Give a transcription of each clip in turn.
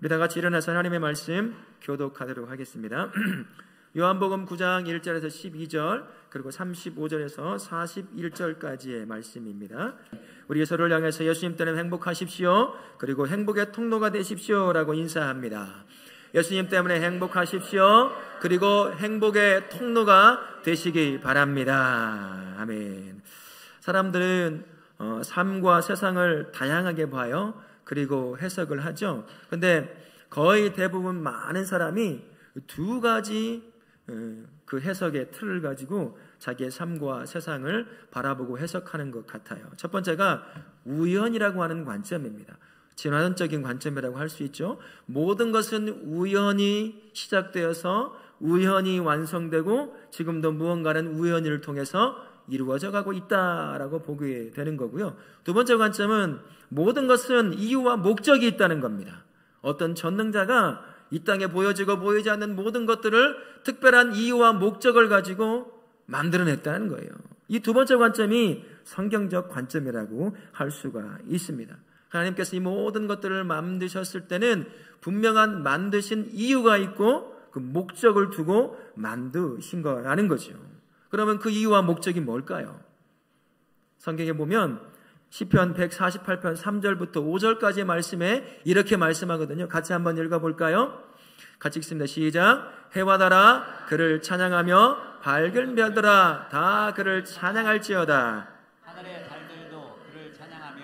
우리 다 같이 일어나서 하나님의 말씀 교독하도록 하겠습니다. 요한복음 9장 1절에서 12절 그리고 35절에서 41절까지의 말씀입니다. 우리 서로를 향해서 예수님 때문에 행복하십시오, 그리고 행복의 통로가 되십시오 라고 인사합니다. 예수님 때문에 행복하십시오, 그리고 행복의 통로가 되시기 바랍니다. 아멘. 사람들은 삶과 세상을 다양하게 봐요. 그리고 해석을 하죠. 근데 거의 대부분 많은 사람이 두 가지 그 해석의 틀을 가지고 자기의 삶과 세상을 바라보고 해석하는 것 같아요. 첫 번째가 우연이라고 하는 관점입니다. 진화론적인 관점이라고 할 수 있죠. 모든 것은 우연히 시작되어서 우연히 완성되고 지금도 무언가는 우연을 통해서 이루어져 가고 있다라고 보게 되는 거고요. 두 번째 관점은 모든 것은 이유와 목적이 있다는 겁니다. 어떤 전능자가 이 땅에 보여지고 보이지 않는 모든 것들을 특별한 이유와 목적을 가지고 만들어냈다는 거예요. 이 두 번째 관점이 성경적 관점이라고 할 수가 있습니다. 하나님께서 이 모든 것들을 만드셨을 때는 분명한 만드신 이유가 있고 그 목적을 두고 만드신 거라는 거죠. 그러면 그 이유와 목적이 뭘까요? 성경에 보면 시편 148편 3절부터 5절까지의 말씀에 이렇게 말씀하거든요. 같이 한번 읽어볼까요? 같이 읽습니다. 시작. 해와 달아 그를 찬양하며 밝은 별들아 다 그를 찬양할지어다. 하늘의 달들도 그를 찬양하며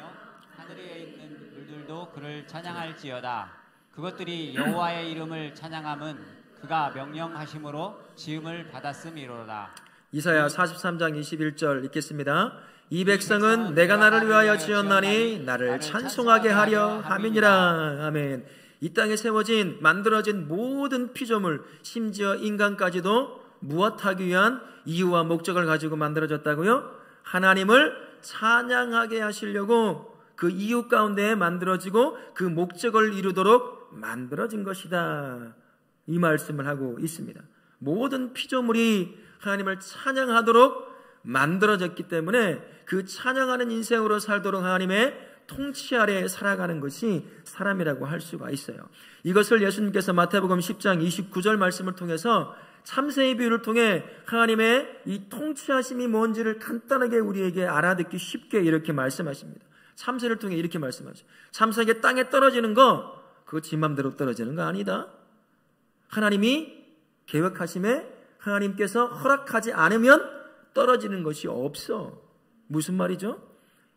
하늘에 있는 물들도 그를 찬양할지어다. 그것들이 여호와의 이름을 찬양함은 그가 명령하심으로 지음을 받았음이로다. 이사야 43장 21절 읽겠습니다. 이 백성은 내가 나를 위하여 지었나니 나를 찬송하게 하려 함이니라. 아멘. 이 땅에 세워진 만들어진 모든 피조물, 심지어 인간까지도 무엇하기 위한 이유와 목적을 가지고 만들어졌다고요? 하나님을 찬양하게 하시려고 그 이유 가운데 만들어지고 그 목적을 이루도록 만들어진 것이다, 이 말씀을 하고 있습니다. 모든 피조물이 하나님을 찬양하도록 만들어졌기 때문에 그 찬양하는 인생으로 살도록 하나님의 통치 아래 살아가는 것이 사람이라고 할 수가 있어요. 이것을 예수님께서 마태복음 10장 29절 말씀을 통해서 참새의 비유를 통해 하나님의 이 통치하심이 뭔지를 간단하게 우리에게 알아듣기 쉽게 이렇게 말씀하십니다. 참새를 통해 이렇게 말씀하죠. 참새에게 땅에 떨어지는 거, 그거 지 맘대로 떨어지는 거 아니다. 하나님이 계획하심에 하나님께서 허락하지 않으면 떨어지는 것이 없어. 무슨 말이죠?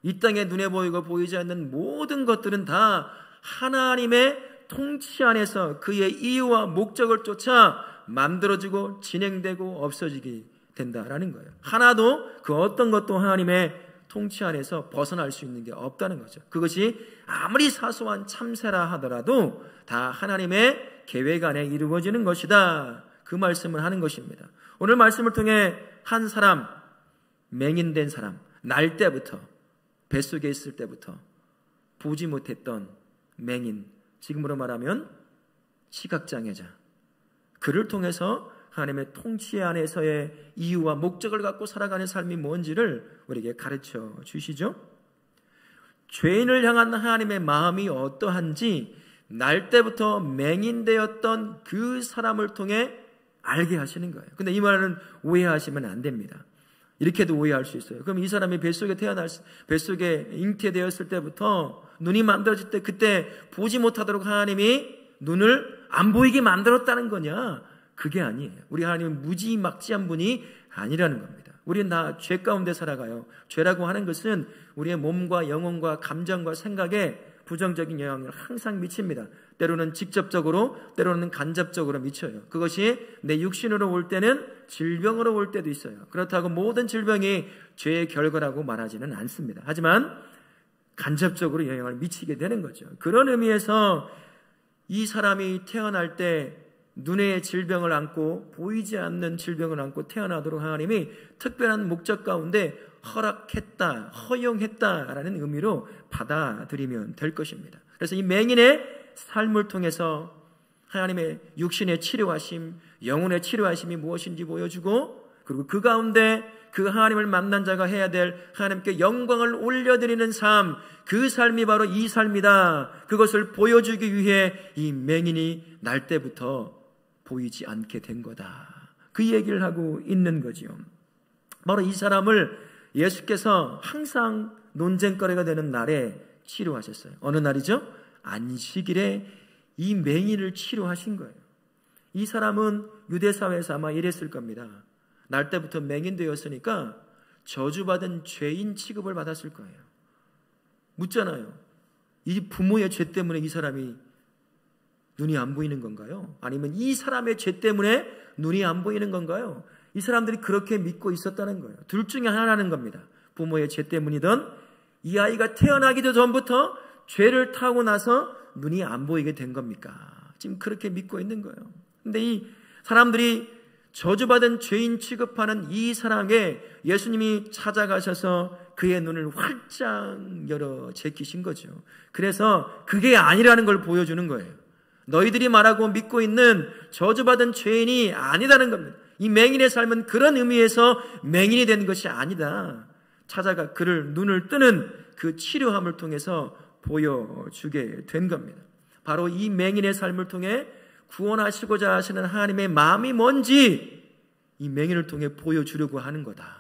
이 땅에 눈에 보이고 보이지 않는 모든 것들은 다 하나님의 통치 안에서 그의 이유와 목적을 쫓아 만들어지고 진행되고 없어지게 된다라는 거예요. 하나도 그 어떤 것도 하나님의 통치 안에서 벗어날 수 있는 게 없다는 거죠. 그것이 아무리 사소한 참새라 하더라도 다 하나님의 계획 안에 이루어지는 것이다, 그 말씀을 하는 것입니다. 오늘 말씀을 통해 한 사람, 맹인된 사람, 날 때부터, 뱃속에 있을 때부터 보지 못했던 맹인, 지금으로 말하면 시각장애자, 그를 통해서 하나님의 통치 안에서의 이유와 목적을 갖고 살아가는 삶이 뭔지를 우리에게 가르쳐 주시죠. 죄인을 향한 하나님의 마음이 어떠한지 날 때부터 맹인되었던 그 사람을 통해 알게 하시는 거예요. 근데 이 말은 오해하시면 안 됩니다. 이렇게도 오해할 수 있어요. 그럼 이 사람이 뱃속에 잉태되었을 때부터 눈이 만들어질 때 그때 보지 못하도록 하나님이 눈을 안 보이게 만들었다는 거냐? 그게 아니에요. 우리 하나님은 무지막지한 분이 아니라는 겁니다. 우리는 다 죄 가운데 살아가요. 죄라고 하는 것은 우리의 몸과 영혼과 감정과 생각에 부정적인 영향을 항상 미칩니다. 때로는 직접적으로, 때로는 간접적으로 미쳐요. 그것이 내 육신으로 올 때는 질병으로 올 때도 있어요. 그렇다고 모든 질병이 죄의 결과라고 말하지는 않습니다. 하지만 간접적으로 영향을 미치게 되는 거죠. 그런 의미에서 이 사람이 태어날 때 눈의 질병을 안고 보이지 않는 질병을 안고 태어나도록 하나님이 특별한 목적 가운데 허락했다, 허용했다라는 의미로 받아들이면 될 것입니다. 그래서 이 맹인의 삶을 통해서 하나님의 육신의 치료하심, 영혼의 치료하심이 무엇인지 보여주고, 그리고 그 가운데 그 하나님을 만난 자가 해야 될 하나님께 영광을 올려드리는 삶, 그 삶이 바로 이 삶이다. 그것을 보여주기 위해 이 맹인이 날 때부터 보이지 않게 된 거다. 그 얘기를 하고 있는 거지요. 바로 이 사람을 예수께서 항상 논쟁거리가 되는 날에 치료하셨어요. 어느 날이죠? 안식일에 이 맹인을 치료하신 거예요. 이 사람은 유대사회에서 아마 이랬을 겁니다. 날 때부터 맹인 되었으니까 저주받은 죄인 취급을 받았을 거예요. 묻잖아요. 이 부모의 죄 때문에 이 사람이 눈이 안 보이는 건가요? 아니면 이 사람의 죄 때문에 눈이 안 보이는 건가요? 이 사람들이 그렇게 믿고 있었다는 거예요. 둘 중에 하나라는 겁니다. 부모의 죄 때문이든 이 아이가 태어나기도 전부터 죄를 타고 나서 눈이 안 보이게 된 겁니까? 지금 그렇게 믿고 있는 거예요. 근데 이 사람들이 저주받은 죄인 취급하는 이 사람에게 예수님이 찾아가셔서 그의 눈을 활짝 열어 제키신 거죠. 그래서 그게 아니라는 걸 보여주는 거예요. 너희들이 말하고 믿고 있는 저주받은 죄인이 아니다는 겁니다. 이 맹인의 삶은 그런 의미에서 맹인이 된 것이 아니다. 찾아가 그를 눈을 뜨는 그 치료함을 통해서 보여주게 된 겁니다. 바로 이 맹인의 삶을 통해 구원하시고자 하시는 하나님의 마음이 뭔지 이 맹인을 통해 보여주려고 하는 거다.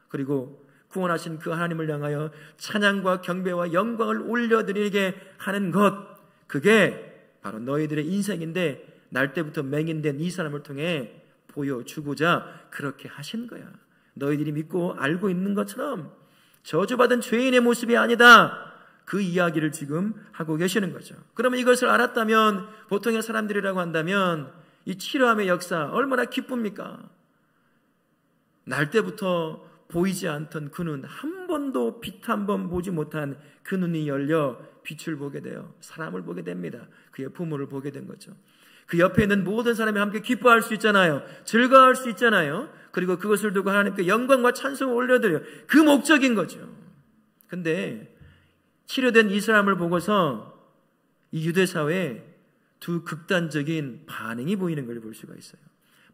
그리고 구원하신 그 하나님을 향하여 찬양과 경배와 영광을 올려드리게 하는 것, 그게 바로 너희들의 인생인데 날 때부터 맹인된 이 사람을 통해 보여주고자 그렇게 하신 거야. 너희들이 믿고 알고 있는 것처럼 저주받은 죄인의 모습이 아니다. 그 이야기를 지금 하고 계시는 거죠. 그러면 이것을 알았다면 보통의 사람들이라고 한다면 이 치료함의 역사 얼마나 기쁩니까? 날 때부터 보이지 않던 그 눈, 한 번도 빛 한 번 보지 못한 그 눈이 열려 빛을 보게 되어 사람을 보게 됩니다. 그의 부모를 보게 된 거죠. 그 옆에 있는 모든 사람이 함께 기뻐할 수 있잖아요. 즐거워할 수 있잖아요. 그리고 그것을 두고 하나님께 영광과 찬송을 올려드려요. 그 목적인 거죠. 근데 치료된 이 사람을 보고서 이 유대사회에 두 극단적인 반응이 보이는 걸 볼 수가 있어요.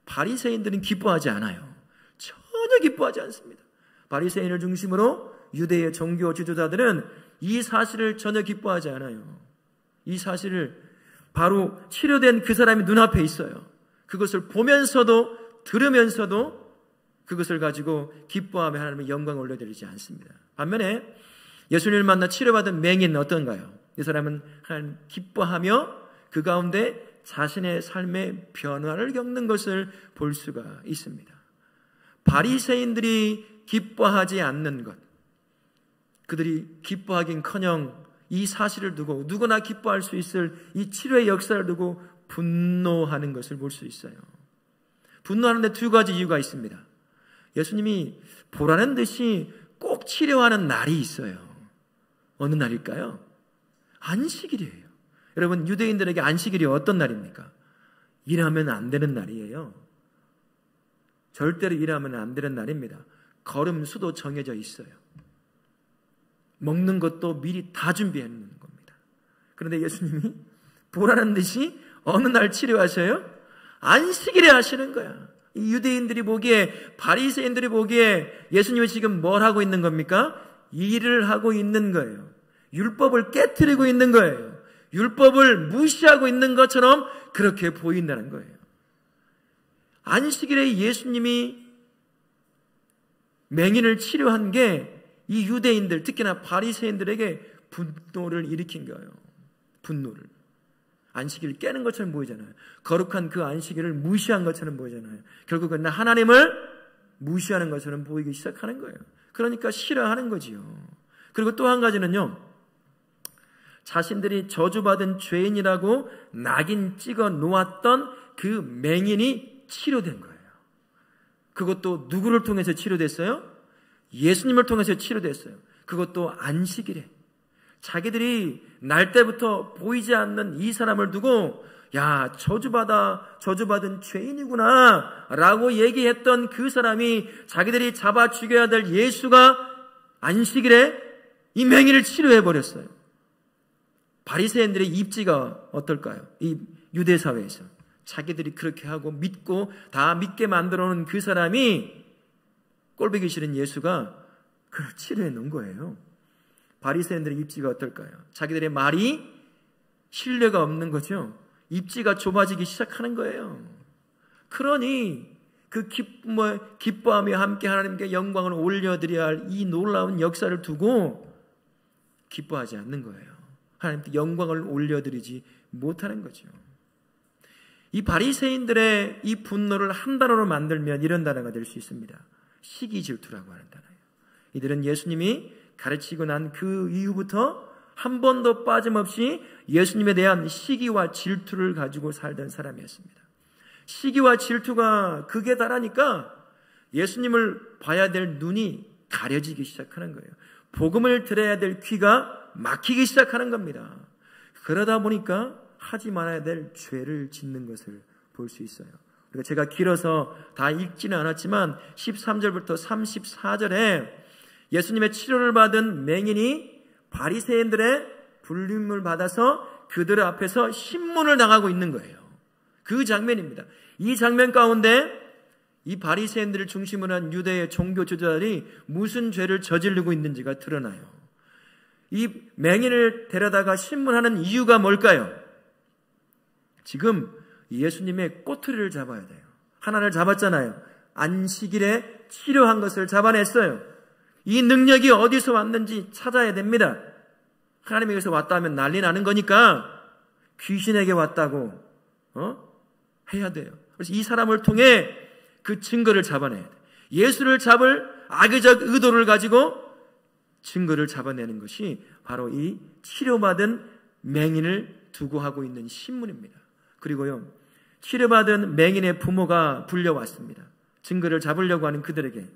바리새인들은 기뻐하지 않아요. 전혀 기뻐하지 않습니다. 바리새인을 중심으로 유대의 종교 지도자들은 이 사실을 전혀 기뻐하지 않아요. 이 사실을 바로 치료된 그 사람이 눈앞에 있어요. 그것을 보면서도 들으면서도 그것을 가지고 기뻐하며 하나님의 영광을 올려드리지 않습니다. 반면에 예수님을 만나 치료받은 맹인은 어떤가요? 이 사람은 하나님 기뻐하며 그 가운데 자신의 삶의 변화를 겪는 것을 볼 수가 있습니다. 바리새인들이 기뻐하지 않는 것, 그들이 기뻐하긴커녕 이 사실을 두고 누구나 기뻐할 수 있을 이 치료의 역사를 두고 분노하는 것을 볼 수 있어요. 분노하는 데 두 가지 이유가 있습니다. 예수님이 보라는 듯이 꼭 치료하는 날이 있어요. 어느 날일까요? 안식일이에요. 여러분, 유대인들에게 안식일이 어떤 날입니까? 일하면 안 되는 날이에요. 절대로 일하면 안 되는 날입니다. 걸음 수도 정해져 있어요. 먹는 것도 미리 다 준비해 놓는 겁니다. 그런데 예수님이 보라는 듯이 어느 날 치료하셔요? 안식일에 하시는 거야. 이 유대인들이 보기에, 바리새인들이 보기에 예수님이 지금 뭘 하고 있는 겁니까? 일을 하고 있는 거예요. 율법을 깨트리고 있는 거예요. 율법을 무시하고 있는 것처럼 그렇게 보인다는 거예요. 안식일에 예수님이 맹인을 치료한 게 이 유대인들, 특히나 바리새인들에게 분노를 일으킨 거예요. 분노를. 안식일을 깨는 것처럼 보이잖아요. 거룩한 그 안식일을 무시한 것처럼 보이잖아요. 결국은 하나님을 무시하는 것처럼 보이기 시작하는 거예요. 그러니까 싫어하는 거지요. 그리고 또 한 가지는요, 자신들이 저주받은 죄인이라고 낙인 찍어 놓았던 그 맹인이 치료된 거예요. 그것도 누구를 통해서 치료됐어요? 예수님을 통해서 치료됐어요. 그것도 안식일에. 자기들이 날 때부터 보이지 않는 이 사람을 두고 야, 저주받은 죄인이구나 라고 얘기했던 그 사람이 자기들이 잡아 죽여야 될 예수가 안식일에 이 맹인을 치료해버렸어요. 바리새인들의 입지가 어떨까요? 이 유대사회에서 자기들이 그렇게 하고 믿고 다 믿게 만들어 놓은 그 사람이 꼴보기 싫은 예수가 그걸 치료해 놓은 거예요. 바리새인들의 입지가 어떨까요? 자기들의 말이 신뢰가 없는 거죠. 입지가 좁아지기 시작하는 거예요. 그러니 그 기뻐하며 함께 하나님께 영광을 올려드려야 할 이 놀라운 역사를 두고 기뻐하지 않는 거예요. 하나님께 영광을 올려드리지 못하는 거죠. 이 바리새인들의 이 분노를 한 단어로 만들면 이런 단어가 될 수 있습니다. 시기 질투라고 하는 단어예요. 이들은 예수님이 가르치고 난 그 이후부터 한 번도 빠짐없이 예수님에 대한 시기와 질투를 가지고 살던 사람이었습니다. 시기와 질투가 극에 달하니까 예수님을 봐야 될 눈이 가려지기 시작하는 거예요. 복음을 들어야 될 귀가 막히기 시작하는 겁니다. 그러다 보니까 하지 말아야 될 죄를 짓는 것을 볼 수 있어요. 그리고 제가 길어서 다 읽지는 않았지만 13절부터 34절에 예수님의 치료를 받은 맹인이 바리새인들의 불림을 받아서 그들 앞에서 신문을 당하고 있는 거예요. 그 장면입니다. 이 장면 가운데 이 바리새인들을 중심으로 한 유대의 종교 지도자들이 무슨 죄를 저지르고 있는지가 드러나요. 이 맹인을 데려다가 신문하는 이유가 뭘까요? 지금 예수님의 꼬투리를 잡아야 돼요. 하나를 잡았잖아요. 안식일에 치료한 것을 잡아냈어요. 이 능력이 어디서 왔는지 찾아야 됩니다. 하나님에게서 왔다면 난리 나는 거니까 귀신에게 왔다고 해야 돼요. 그래서 이 사람을 통해 그 증거를 잡아내야 돼요. 예수를 잡을 악의적 의도를 가지고 증거를 잡아내는 것이 바로 이 치료받은 맹인을 두고 하고 있는 신문입니다. 그리고요, 치료받은 맹인의 부모가 불려왔습니다. 증거를 잡으려고 하는 그들에게.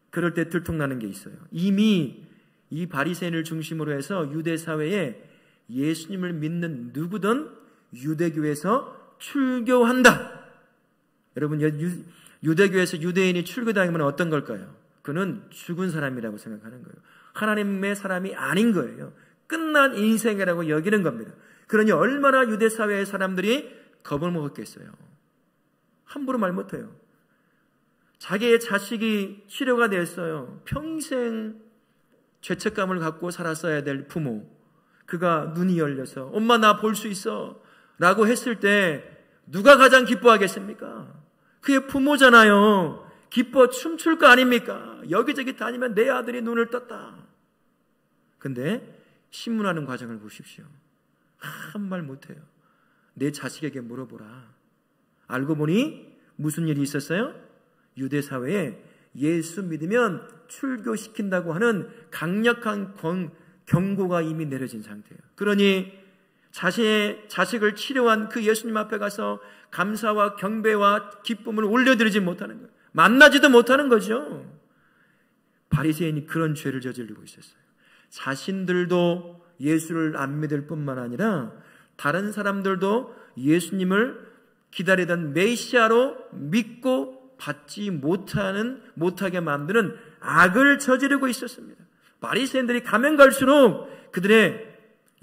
그럴 때 들통나는 게 있어요. 이미 이 바리새인을 중심으로 해서 유대 사회에 예수님을 믿는 누구든 유대교에서 출교한다. 여러분, 유대교에서 유대인이 출교당하면 어떤 걸까요? 그는 죽은 사람이라고 생각하는 거예요. 하나님의 사람이 아닌 거예요. 끝난 인생이라고 여기는 겁니다. 그러니 얼마나 유대 사회의 사람들이 겁을 먹었겠어요. 함부로 말 못해요. 자기의 자식이 치료가 됐어요. 평생 죄책감을 갖고 살았어야 될 부모, 그가 눈이 열려서 엄마 나 볼 수 있어 라고 했을 때 누가 가장 기뻐하겠습니까? 그의 부모잖아요. 기뻐 춤출 거 아닙니까? 여기저기 다니면 내 아들이 눈을 떴다. 근데 신문하는 과정을 보십시오. 한 말 못해요. 내 자식에게 물어보라. 알고 보니 무슨 일이 있었어요? 유대 사회에 예수 믿으면 출교시킨다고 하는 강력한 경고가 이미 내려진 상태예요. 그러니 자신의 자식을 치료한 그 예수님 앞에 가서 감사와 경배와 기쁨을 올려드리지 못하는 거예요. 만나지도 못하는 거죠. 바리새인이 그런 죄를 저지르고 있었어요. 자신들도 예수를 안 믿을 뿐만 아니라 다른 사람들도 예수님을 기다리던 메시아로 믿고 받지 못하게 만드는 악을 저지르고 있었습니다. 바리새인들이 가면 갈수록 그들의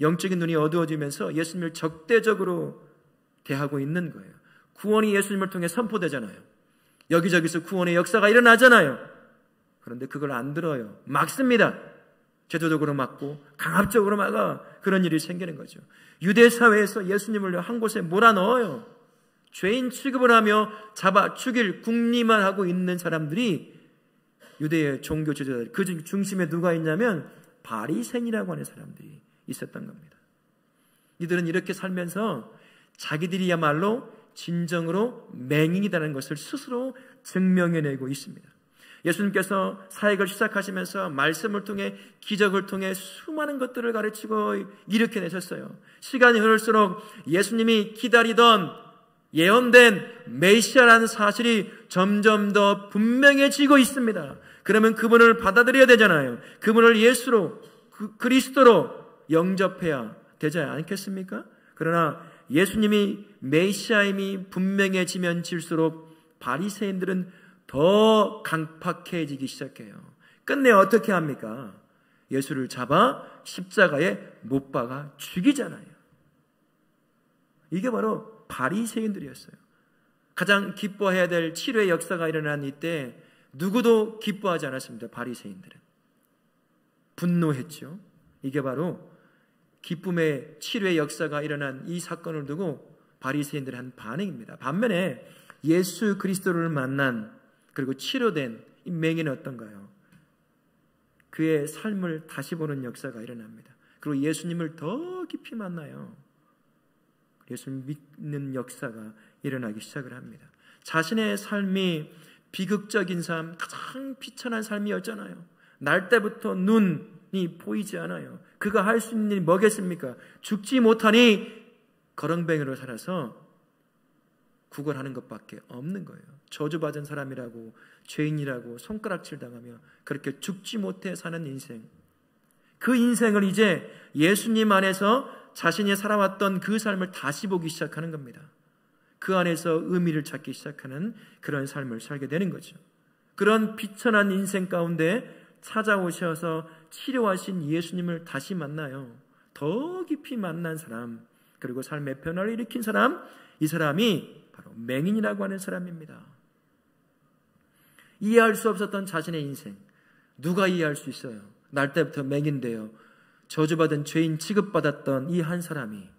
영적인 눈이 어두워지면서 예수님을 적대적으로 대하고 있는 거예요. 구원이 예수님을 통해 선포되잖아요. 여기저기서 구원의 역사가 일어나잖아요. 그런데 그걸 안 들어요. 막습니다. 제도적으로 막고 강압적으로 막아. 그런 일이 생기는 거죠. 유대 사회에서 예수님을 한 곳에 몰아넣어요. 죄인 취급을 하며 잡아 죽일 궁리만 하고 있는 사람들이 유대의 종교 지도자들, 그 중심에 누가 있냐면 바리새인이라고 하는 사람들이 있었던 겁니다. 이들은 이렇게 살면서 자기들이야말로 진정으로 맹인이라는 것을 스스로 증명해내고 있습니다. 예수님께서 사역을 시작하시면서 말씀을 통해 기적을 통해 수많은 것들을 가르치고 일으켜내셨어요. 시간이 흐를수록 예수님이 기다리던 예언된 메시아라는 사실이 점점 더 분명해지고 있습니다. 그러면 그분을 받아들여야 되잖아요. 그분을 예수로, 그리스도로 영접해야 되지 않겠습니까? 그러나 예수님이 메시아임이 분명해지면 질수록 바리새인들은 더 강팍해지기 시작해요. 끝내 어떻게 합니까? 예수를 잡아 십자가에 못 박아 죽이잖아요. 이게 바로 바리새인들이었어요. 가장 기뻐해야 될 치료의 역사가 일어난 이때 누구도 기뻐하지 않았습니다. 바리새인들은 분노했죠. 이게 바로 기쁨의 치료의 역사가 일어난 이 사건을 두고 바리새인들의 한 반응입니다. 반면에 예수 그리스도를 만난 그리고 치료된 이 맹인은 어떤가요? 그의 삶을 다시 보는 역사가 일어납니다. 그리고 예수님을 더 깊이 만나요. 예수를 믿는 역사가 일어나기 시작을 합니다. 자신의 삶이 비극적인 삶, 가장 비천한 삶이었잖아요. 날 때부터 눈이 보이지 않아요. 그가 할 수 있는 일이 뭐겠습니까? 죽지 못하니 거렁뱅이로 살아서 구걸하는 것밖에 없는 거예요. 저주받은 사람이라고, 죄인이라고 손가락질 당하며 그렇게 죽지 못해 사는 인생, 그 인생을 이제 예수님 안에서 자신이 살아왔던 그 삶을 다시 보기 시작하는 겁니다. 그 안에서 의미를 찾기 시작하는 그런 삶을 살게 되는 거죠. 그런 비천한 인생 가운데 찾아오셔서 치료하신 예수님을 다시 만나요. 더 깊이 만난 사람, 그리고 삶의 변화를 일으킨 사람, 이 사람이 바로 맹인이라고 하는 사람입니다. 이해할 수 없었던 자신의 인생, 누가 이해할 수 있어요? 날 때부터 맹인되어 저주받은 죄인 취급받았던 이 한 사람이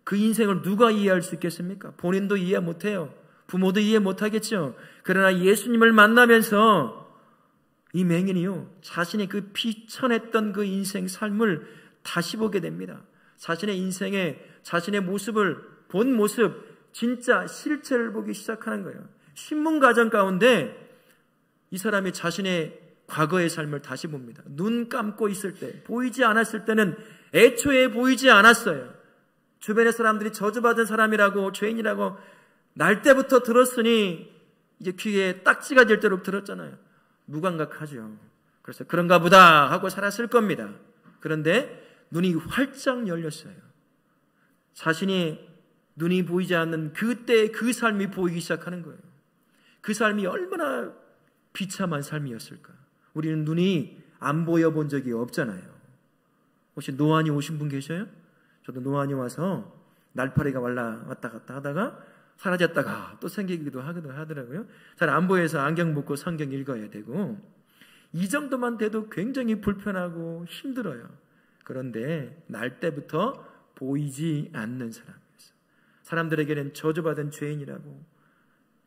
그 인생을 누가 이해할 수 있겠습니까? 본인도 이해 못해요. 부모도 이해 못하겠죠. 그러나 예수님을 만나면서 이 맹인이요, 자신의 그 비천했던 그 인생 삶을 다시 보게 됩니다. 자신의 인생에 자신의 모습을 본 모습, 진짜 실체를 보기 시작하는 거예요. 신문 가정 가운데 이 사람이 자신의 과거의 삶을 다시 봅니다. 눈 감고 있을 때, 보이지 않았을 때는 애초에 보이지 않았어요. 주변의 사람들이 저주받은 사람이라고, 죄인이라고 날 때부터 들었으니 이제 귀에 딱지가 될 대로 들었잖아요. 무감각하죠. 그래서 그런가 보다 하고 살았을 겁니다. 그런데 눈이 활짝 열렸어요. 자신이 눈이 보이지 않는 그때 그 삶이 보이기 시작하는 거예요. 그 삶이 얼마나 비참한 삶이었을까. 우리는 눈이 안 보여본 적이 없잖아요. 혹시 노안이 오신 분 계셔요? 저도 노안이 와서 날파리가 왔다 갔다 하다가 사라졌다가 또 생기기도 하더라고요. 잘 안 보여서 안경 벗고 성경 읽어야 되고, 이 정도만 돼도 굉장히 불편하고 힘들어요. 그런데 날 때부터 보이지 않는 사람이었어요. 사람들에게는 저주받은 죄인이라고,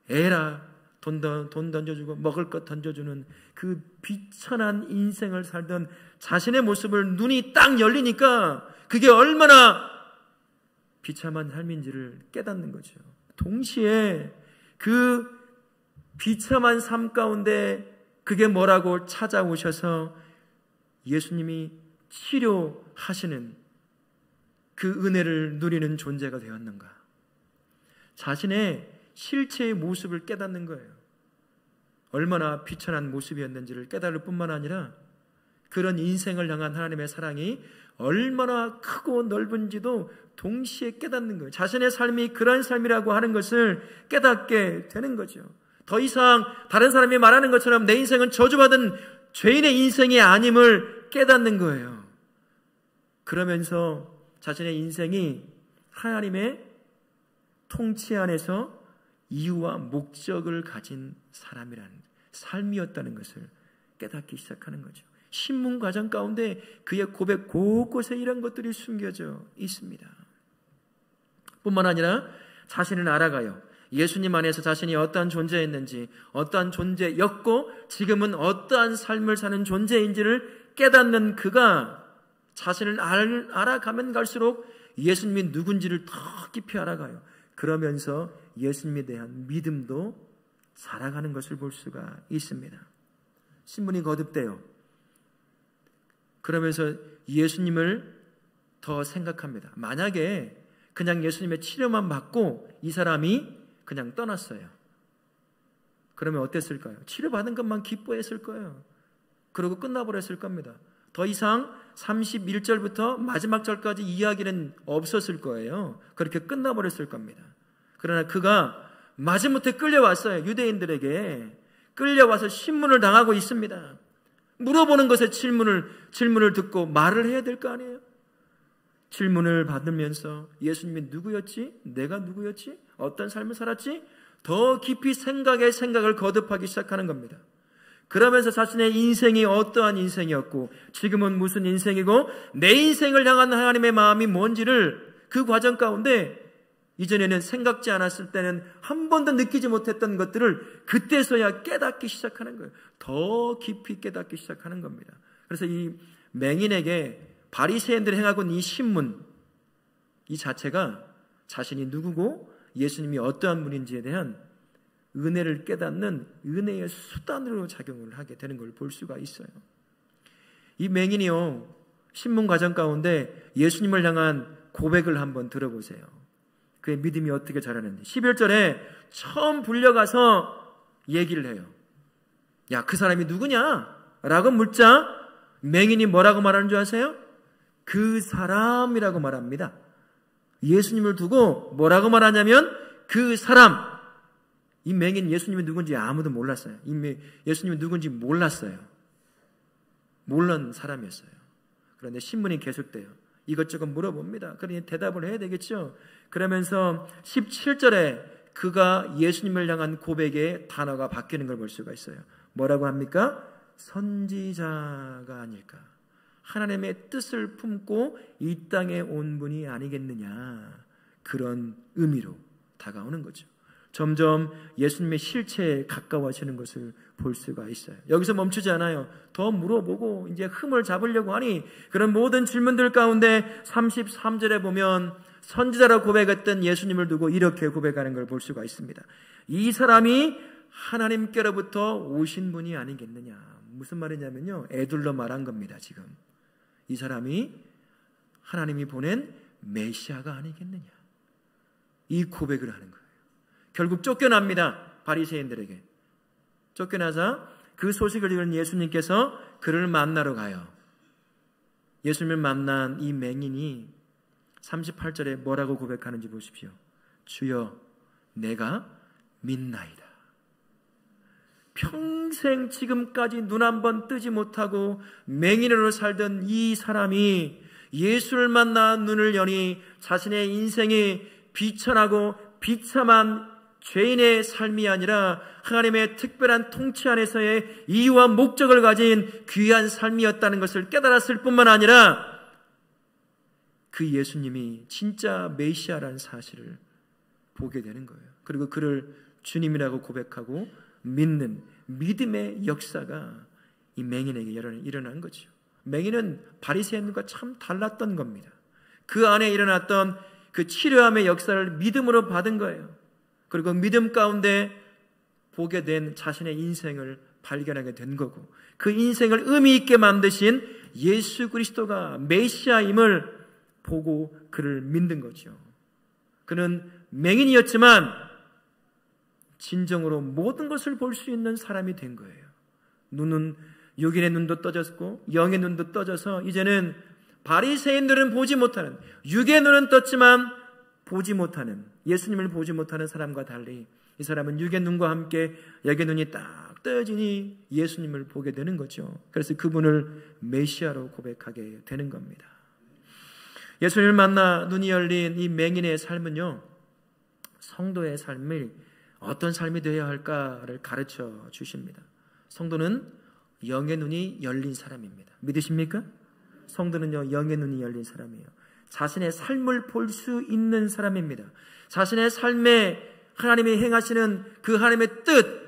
에라 돈 던져주고 먹을 것 던져주는 그 비천한 인생을 살던 자신의 모습을 눈이 딱 열리니까 그게 얼마나 비참한 삶인지를 깨닫는 거죠. 동시에 그 비참한 삶 가운데 그게 뭐라고 찾아오셔서 예수님이 치료하시는 그 은혜를 누리는 존재가 되었는가. 자신의 실체의 모습을 깨닫는 거예요. 얼마나 비천한 모습이었는지를 깨달을 뿐만 아니라 그런 인생을 향한 하나님의 사랑이 얼마나 크고 넓은지도 동시에 깨닫는 거예요. 자신의 삶이 그런 삶이라고 하는 것을 깨닫게 되는 거죠. 더 이상 다른 사람이 말하는 것처럼 내 인생은 저주받은 죄인의 인생이 아님을 깨닫는 거예요. 그러면서 자신의 인생이 하나님의 통치 안에서 이유와 목적을 가진 사람이라는 삶이었다는 것을 깨닫기 시작하는 거죠. 신문 과정 가운데 그의 고백 곳곳에 이런 것들이 숨겨져 있습니다. 뿐만 아니라 자신을 알아가요. 예수님 안에서 자신이 어떠한 존재였는지, 어떠한 존재였고 지금은 어떠한 삶을 사는 존재인지를 깨닫는 그가 자신을 알아가면 갈수록 예수님이 누군지를 더 깊이 알아가요. 그러면서 예수님에 대한 믿음도 살아가는 것을 볼 수가 있습니다. 신분이 거듭돼요. 그러면서 예수님을 더 생각합니다. 만약에 그냥 예수님의 치료만 받고 이 사람이 그냥 떠났어요. 그러면 어땠을까요? 치료받은 것만 기뻐했을 거예요. 그러고 끝나버렸을 겁니다. 더 이상 31절부터 마지막 절까지 이야기는 없었을 거예요. 그렇게 끝나버렸을 겁니다. 그러나 그가 마지못해 끌려왔어요. 유대인들에게 끌려와서 신문을 당하고 있습니다. 물어보는 것에 질문을 듣고 말을 해야 될 거 아니에요. 질문을 받으면서 예수님이 누구였지? 내가 누구였지? 어떤 삶을 살았지? 더 깊이 생각을 거듭하기 시작하는 겁니다. 그러면서 자신의 인생이 어떠한 인생이었고 지금은 무슨 인생이고 내 인생을 향한 하나님의 마음이 뭔지를 그 과정 가운데 이전에는 생각지 않았을 때는 한 번도 느끼지 못했던 것들을 그때서야 깨닫기 시작하는 거예요. 더 깊이 깨닫기 시작하는 겁니다. 그래서 이 맹인에게 바리새인들이 행하고 있는 이 신문 이 자체가 자신이 누구고 예수님이 어떠한 분인지에 대한 은혜를 깨닫는 은혜의 수단으로 작용을 하게 되는 걸 볼 수가 있어요. 이 맹인이요, 신문 과정 가운데 예수님을 향한 고백을 한번 들어보세요. 그의 믿음이 어떻게 자라는지. 11절에 처음 불려가서 얘기를 해요. 야, 그 사람이 누구냐? 라고 묻자 맹인이 뭐라고 말하는 줄 아세요? 그 사람이라고 말합니다. 예수님을 두고 뭐라고 말하냐면 그 사람. 이 맹인 예수님이 누군지 아무도 몰랐어요. 예수님이 누군지 몰랐어요. 몰랐는 사람이었어요. 그런데 신문이 계속돼요. 이것저것 물어봅니다. 그러니 대답을 해야 되겠죠. 그러면서 17절에 그가 예수님을 향한 고백의 단어가 바뀌는 걸 볼 수가 있어요. 뭐라고 합니까? 선지자가 아닐까. 하나님의 뜻을 품고 이 땅에 온 분이 아니겠느냐. 그런 의미로 다가오는 거죠. 점점 예수님의 실체에 가까워지는 것을 볼 수가 있어요. 여기서 멈추지 않아요. 더 물어보고 이제 흠을 잡으려고 하니 그런 모든 질문들 가운데 33절에 보면 선지자라고 고백했던 예수님을 두고 이렇게 고백하는 걸 볼 수가 있습니다. 이 사람이 하나님께로부터 오신 분이 아니겠느냐. 무슨 말이냐면요, 애둘러 말한 겁니다. 지금 이 사람이 하나님이 보낸 메시아가 아니겠느냐. 이 고백을 하는 거예요. 결국 쫓겨납니다. 바리새인들에게 쫓겨나자 그 소식을 들은 예수님께서 그를 만나러 가요. 예수님을 만난 이 맹인이 38절에 뭐라고 고백하는지 보십시오. 주여, 내가 믿나이다. 평생 지금까지 눈 한 번 뜨지 못하고 맹인으로 살던 이 사람이 예수를 만나 눈을 여니 자신의 인생이 비천하고 비참한 죄인의 삶이 아니라 하나님의 특별한 통치 안에서의 이유와 목적을 가진 귀한 삶이었다는 것을 깨달았을 뿐만 아니라 그 예수님이 진짜 메시아라는 사실을 보게 되는 거예요. 그리고 그를 주님이라고 고백하고 믿는 믿음의 역사가 이 맹인에게 일어난 거죠. 맹인은 바리새인들과 참 달랐던 겁니다. 그 안에 일어났던 그 치료함의 역사를 믿음으로 받은 거예요. 그리고 믿음 가운데 보게 된 자신의 인생을 발견하게 된 거고 그 인생을 의미 있게 만드신 예수 그리스도가 메시아임을 보고 그를 믿는 거죠. 그는 맹인이었지만 진정으로 모든 것을 볼 수 있는 사람이 된 거예요. 눈은 육인의 눈도 떠졌고 영의 눈도 떠져서 이제는 바리새인들은 보지 못하는, 육의 눈은 떴지만 보지 못하는, 예수님을 보지 못하는 사람과 달리 이 사람은 육의 눈과 함께 영의 눈이 딱 떠지니 예수님을 보게 되는 거죠. 그래서 그분을 메시아로 고백하게 되는 겁니다. 예수님을 만나 눈이 열린 이 맹인의 삶은요, 성도의 삶이 어떤 삶이 되어야 할까를 가르쳐 주십니다. 성도는 영의 눈이 열린 사람입니다. 믿으십니까? 성도는요, 영의 눈이 열린 사람이에요. 자신의 삶을 볼 수 있는 사람입니다. 자신의 삶에 하나님이 행하시는 그 하나님의 뜻,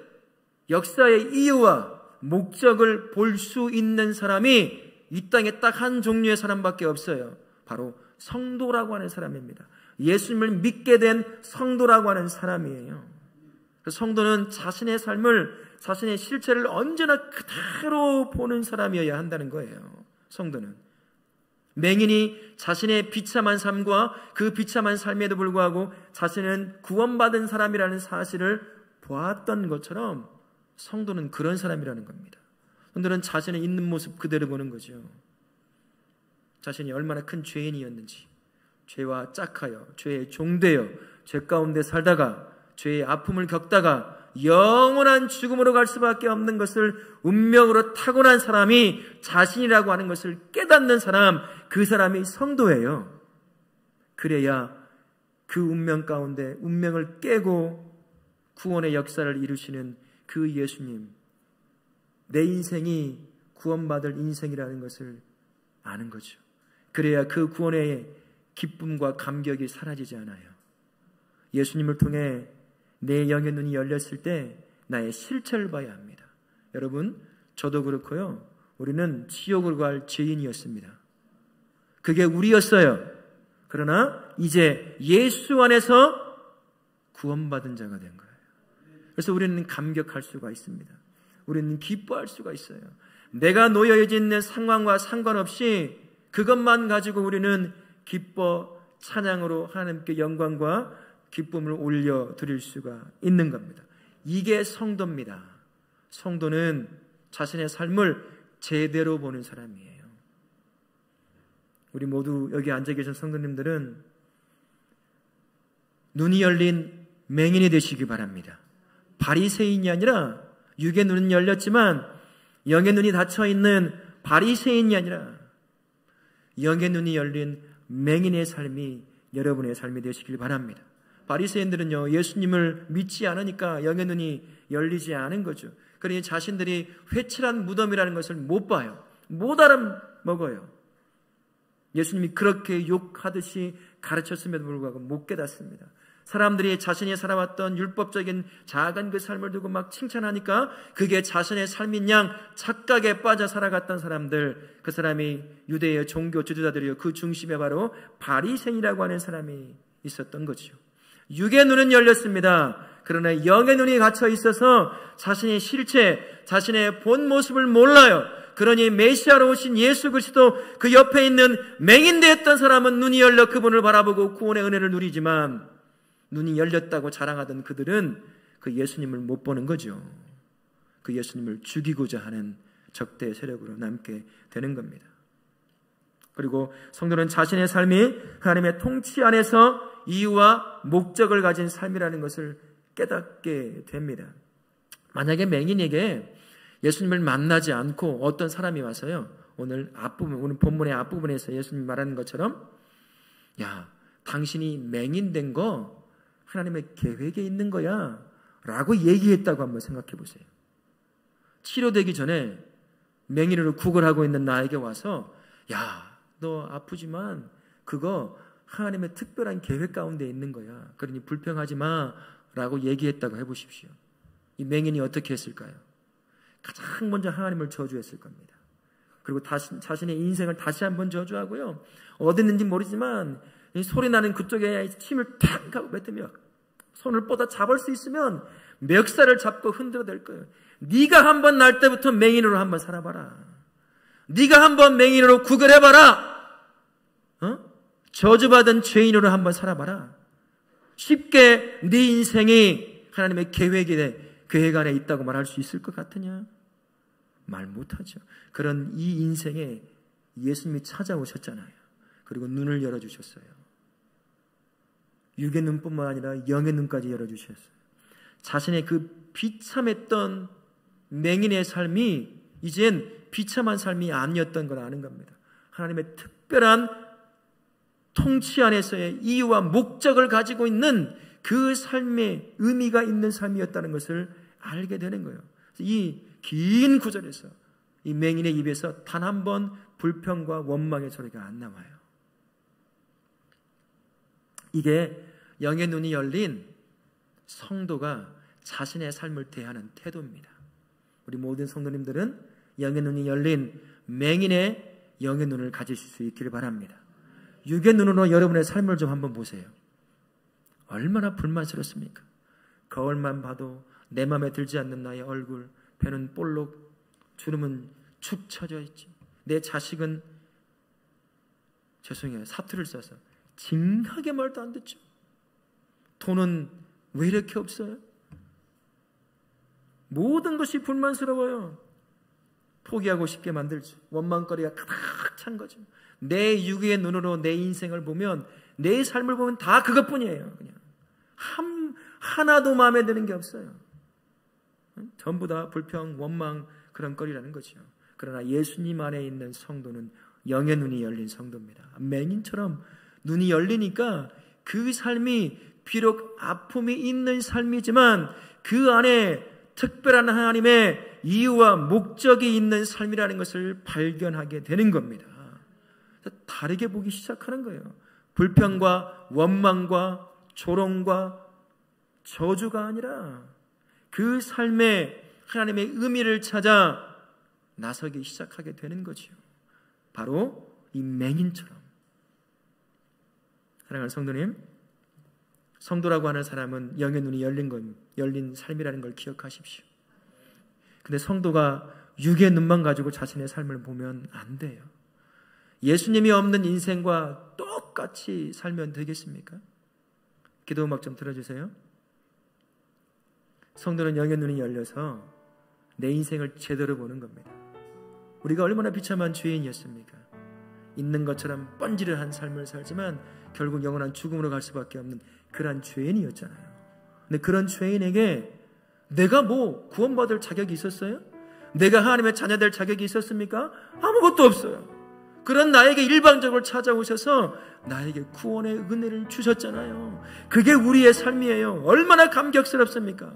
역사의 이유와 목적을 볼 수 있는 사람이 이 땅에 딱 한 종류의 사람밖에 없어요. 바로 성도라고 하는 사람입니다. 예수님을 믿게 된 성도라고 하는 사람이에요. 성도는 자신의 삶을, 자신의 실체를 언제나 그대로 보는 사람이어야 한다는 거예요. 성도는. 맹인이 자신의 비참한 삶과 그 비참한 삶에도 불구하고 자신은 구원받은 사람이라는 사실을 보았던 것처럼 성도는 그런 사람이라는 겁니다. 성도는 자신의 있는 모습 그대로 보는 거죠. 자신이 얼마나 큰 죄인이었는지, 죄와 짝하여 죄의 종되어 죄 가운데 살다가 죄의 아픔을 겪다가 영원한 죽음으로 갈 수밖에 없는 것을 운명으로 타고난 사람이 자신이라고 하는 것을 깨닫는 사람, 그 사람이 성도예요. 그래야 그 운명 가운데 운명을 깨고 구원의 역사를 이루시는 그 예수님, 내 인생이 구원받을 인생이라는 것을 아는 거죠. 그래야 그 구원의 기쁨과 감격이 사라지지 않아요. 예수님을 통해 내 영의 눈이 열렸을 때 나의 실체를 봐야 합니다. 여러분, 저도 그렇고요. 우리는 지옥으로 갈 죄인이었습니다. 그게 우리였어요. 그러나 이제 예수 안에서 구원받은 자가 된 거예요. 그래서 우리는 감격할 수가 있습니다. 우리는 기뻐할 수가 있어요. 내가 놓여져 있는 상황과 상관없이 그것만 가지고 우리는 기뻐 찬양으로 하나님께 영광과 기쁨을 올려드릴 수가 있는 겁니다. 이게 성도입니다. 성도는 자신의 삶을 제대로 보는 사람이에요. 우리 모두 여기 앉아 계신 성도님들은 눈이 열린 맹인이 되시기 바랍니다. 바리새인이 아니라, 육의 눈은 열렸지만 영의 눈이 닫혀있는 바리새인이 아니라 영의 눈이 열린 맹인의 삶이 여러분의 삶이 되시길 바랍니다. 바리새인들은요, 예수님을 믿지 않으니까 영의 눈이 열리지 않은 거죠. 그러니 자신들이 회칠한 무덤이라는 것을 못 봐요. 못 알아먹어요. 예수님이 그렇게 욕하듯이 가르쳤음에도 불구하고 못 깨닫습니다. 사람들이 자신이 살아왔던 율법적인 작은 그 삶을 두고 막 칭찬하니까 그게 자신의 삶인 양 착각에 빠져 살아갔던 사람들, 그 사람이 유대의 종교 지도자들이요, 그 중심에 바로 바리새인이라고 하는 사람이 있었던 거죠. 육의 눈은 열렸습니다. 그러나 영의 눈이 갇혀 있어서 자신의 실체, 자신의 본 모습을 몰라요. 그러니 메시아로 오신 예수 그리스도 그 옆에 있는 맹인 되었던 사람은 눈이 열려 그분을 바라보고 구원의 은혜를 누리지만, 눈이 열렸다고 자랑하던 그들은 그 예수님을 못 보는 거죠. 그 예수님을 죽이고자 하는 적대 세력으로 남게 되는 겁니다. 그리고 성도는 자신의 삶이 하나님의 통치 안에서 이유와 목적을 가진 삶이라는 것을 깨닫게 됩니다. 만약에 맹인에게 예수님을 만나지 않고 어떤 사람이 와서요, 오늘 앞부분, 오늘 본문의 앞부분에서 예수님이 말하는 것처럼, 야, 당신이 맹인 된 거 하나님의 계획에 있는 거야 라고 얘기했다고 한번 생각해 보세요. 치료되기 전에 맹인으로 구걸하고 있는 나에게 와서, 야, 너 아프지만 그거 하나님의 특별한 계획 가운데 있는 거야. 그러니 불평하지 마 라고 얘기했다고 해보십시오. 이 맹인이 어떻게 했을까요? 가장 먼저 하나님을 저주했을 겁니다. 그리고 자신의 인생을 다시 한번 저주하고요, 어디 있는지 모르지만 소리 나는 그쪽에 침을 탁 하고 뱉으며 손을 뻗어 잡을 수 있으면 멱살을 잡고 흔들어댈 거예요. 네가 한번 날 때부터 맹인으로 한번 살아봐라. 네가 한번 맹인으로 구걸해봐라. 저주받은 죄인으로 한번 살아봐라. 쉽게 네 인생이 하나님의 계획 안에 있다고 말할 수 있을 것 같으냐? 말 못하죠. 그런 이 인생에 예수님이 찾아오셨잖아요. 그리고 눈을 열어주셨어요. 육의 눈뿐만 아니라 영의 눈까지 열어주셨어요. 자신의 그 비참했던 맹인의 삶이 이젠 비참한 삶이 아니었던 걸 아는 겁니다. 하나님의 특별한 통치 안에서의 이유와 목적을 가지고 있는 그 삶의 의미가 있는 삶이었다는 것을 알게 되는 거예요. 이 긴 구절에서 이 맹인의 입에서 단 한 번 불평과 원망의 소리가 안 나와요. 이게 영의 눈이 열린 성도가 자신의 삶을 대하는 태도입니다. 우리 모든 성도님들은 영의 눈이 열린 맹인의 영의 눈을 가지실 수 있기를 바랍니다. 육의 눈으로 여러분의 삶을 좀 한번 보세요. 얼마나 불만스럽습니까? 거울만 봐도 내 마음에 들지 않는 나의 얼굴, 배는 볼록, 주름은 축 처져 있지. 내 자식은, 죄송해요, 사투를 써서 징하게 말도 안 듣죠. 돈은 왜 이렇게 없어요? 모든 것이 불만스러워요. 포기하고 싶게 만들죠. 원망거리가 가득 찬 거죠. 내 육의 눈으로 내 인생을 보면, 내 삶을 보면 다 그것뿐이에요. 그냥 하나도 마음에 드는 게 없어요. 전부 다 불평, 원망, 그런 거리라는 거죠. 그러나 예수님 안에 있는 성도는 영의 눈이 열린 성도입니다. 맹인처럼 눈이 열리니까 그 삶이 비록 아픔이 있는 삶이지만 그 안에 특별한 하나님의 이유와 목적이 있는 삶이라는 것을 발견하게 되는 겁니다. 다르게 보기 시작하는 거예요. 불평과 원망과 조롱과 저주가 아니라 그 삶에 하나님의 의미를 찾아 나서기 시작하게 되는 거지요. 바로 이 맹인처럼. 사랑하는 성도님, 성도라고 하는 사람은 영의 눈이 열린 삶이라는 걸 기억하십시오. 근데 성도가 육의 눈만 가지고 자신의 삶을 보면 안 돼요. 예수님이 없는 인생과 똑같이 살면 되겠습니까? 기도 음악 좀 들어주세요. 성도는 영의 눈이 열려서 내 인생을 제대로 보는 겁니다. 우리가 얼마나 비참한 죄인이었습니까? 있는 것처럼 뻔지르한 삶을 살지만 결국 영원한 죽음으로 갈 수밖에 없는 그런 죄인이었잖아요. 근데 그런 죄인에게 내가 뭐 구원받을 자격이 있었어요? 내가 하나님의 자녀 될 자격이 있었습니까? 아무것도 없어요. 그런 나에게 일방적으로 찾아오셔서 나에게 구원의 은혜를 주셨잖아요. 그게 우리의 삶이에요. 얼마나 감격스럽습니까?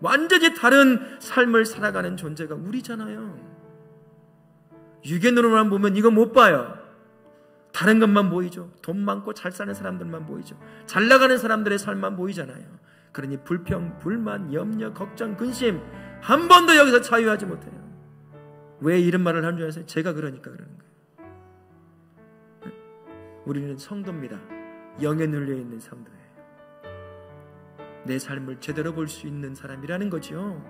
완전히 다른 삶을 살아가는 존재가 우리잖아요. 육의 눈으로만 보면 이거 못 봐요. 다른 것만 보이죠. 돈 많고 잘 사는 사람들만 보이죠. 잘 나가는 사람들의 삶만 보이잖아요. 그러니 불평, 불만, 염려, 걱정, 근심 한 번도 여기서 자유하지 못해요. 왜 이런 말을 하는 줄 아세요? 제가 그러니까 그러는 거예요. 우리는 성도입니다. 영에 눌려있는 성도예요. 내 삶을 제대로 볼 수 있는 사람이라는 거죠.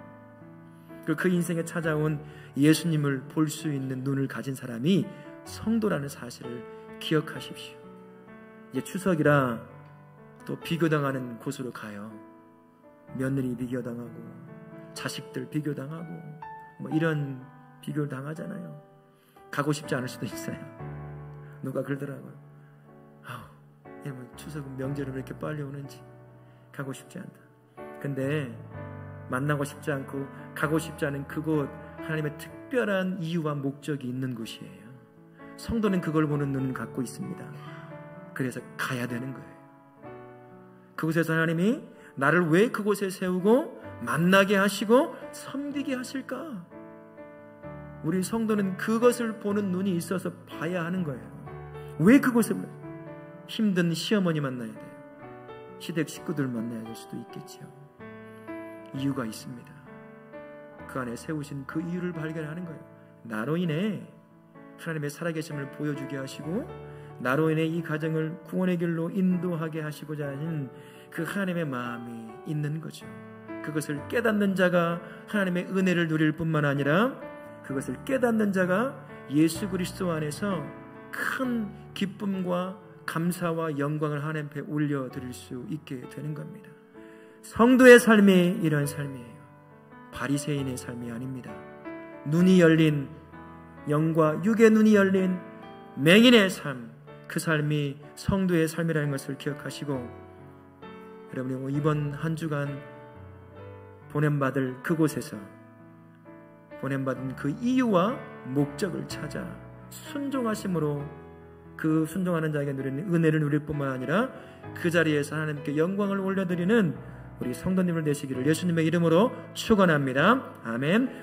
그 인생에 찾아온 예수님을 볼 수 있는 눈을 가진 사람이 성도라는 사실을 기억하십시오. 이제 추석이라 또 비교당하는 곳으로 가요. 며느리 비교당하고 자식들 비교당하고 뭐 이런 비교를 당하잖아요. 가고 싶지 않을 수도 있어요. 누가 그러더라고요. 추석은 명절은 왜 이렇게 빨리 오는지 가고 싶지 않다. 근데 만나고 싶지 않고 가고 싶지 않은 그곳, 하나님의 특별한 이유와 목적이 있는 곳이에요. 성도는 그걸 보는 눈을 갖고 있습니다. 그래서 가야 되는 거예요. 그곳에서 하나님이 나를 왜 그곳에 세우고 만나게 하시고 섬기게 하실까? 우리 성도는 그것을 보는 눈이 있어서 봐야 하는 거예요. 왜 그곳에 힘든 시어머니 만나야 돼요? 시댁 식구들 만나야 될 수도 있겠죠. 이유가 있습니다. 그 안에 세우신 그 이유를 발견하는 거예요. 나로 인해 하나님의 살아계심을 보여주게 하시고 나로 인해 이 가정을 구원의 길로 인도하게 하시고자 하는 그 하나님의 마음이 있는 거죠. 그것을 깨닫는 자가 하나님의 은혜를 누릴 뿐만 아니라 그것을 깨닫는 자가 예수 그리스도 안에서 큰 기쁨과 감사와 영광을 하나님 앞에 올려드릴 수 있게 되는 겁니다. 성도의 삶이 이런 삶이에요. 바리새인의 삶이 아닙니다. 눈이 열린, 영과 육의 눈이 열린 맹인의 삶, 그 삶이 성도의 삶이라는 것을 기억하시고 여러분이 이번 한 주간 보냄받을 그곳에서 보냄받은 그 이유와 목적을 찾아 순종하심으로 그 순종하는 자에게 누리는 은혜를 누릴 뿐만 아니라 그 자리에서 하나님께 영광을 올려드리는 우리 성도님을 되시기를 예수님의 이름으로 축원합니다. 아멘.